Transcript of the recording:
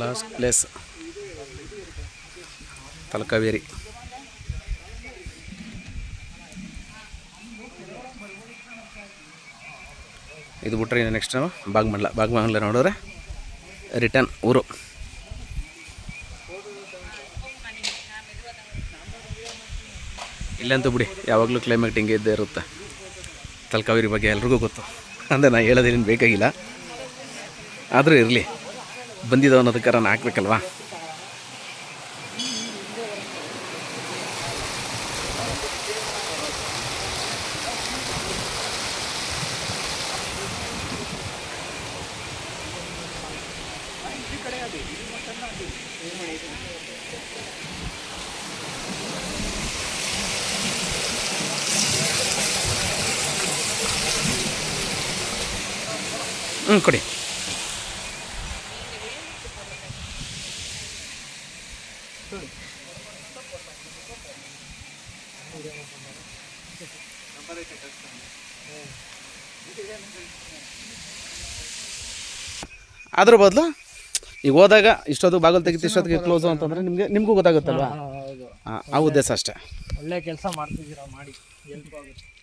Last place Talakaveri. ಇದು ಬಿಟ್ರೆ ಇನ್ನು ನೆಕ್ಸ್ಟ್ ನಾವು ಭಾಗಮಂಡಲ ನೋಡಿದ್ರೆ ರಿಟರ್ನ್ ಊರು. ಇಲ್ಲಂತೂ ಬಿಡಿ ಯಾವಾಗಲೂ ಕ್ಲೈಮೇಟ್ ಹಿಂಗೆ ಇದ್ದೇ ಇರುತ್ತೆ. ತಲಕಾವೇರಿ ಬಗ್ಗೆ ಎಲ್ರಿಗೂ ಗೊತ್ತು, ಅಂದರೆ ನಾನು ಹೇಳೋದೇನು ಬೇಕಾಗಿಲ್ಲ. ಆದರೂ ಇರಲಿ, ಬಂದಿದ್ದೋ ಅನ್ನೋದಕ್ಕಾರ ನಾನು ಹಾಕ್ಬೇಕಲ್ವಾ. ಕೊಡಿ. ಅದ್ರ ಬದಲು ಈಗ ಹೋದಾಗ ಇಷ್ಟೊತ್ತು ಬಾಗಿಲು ತೆಗಿತು, ಇಷ್ಟೊತ್ತಿಗೆ ಕ್ಲೋಸು ಅಂತಂದರೆ ನಿಮಗೂ ಗೊತ್ತಾಗುತ್ತಲ್ವ. ಆ ಉದ್ದೇಶ ಅಷ್ಟೇ. ಒಳ್ಳೆ ಕೆಲಸ ಮಾಡ್ತಿದ್ದೀರಾ, ಮಾಡಿ ಹೆಲ್ಪ್ ಆಗುತ್ತೆ.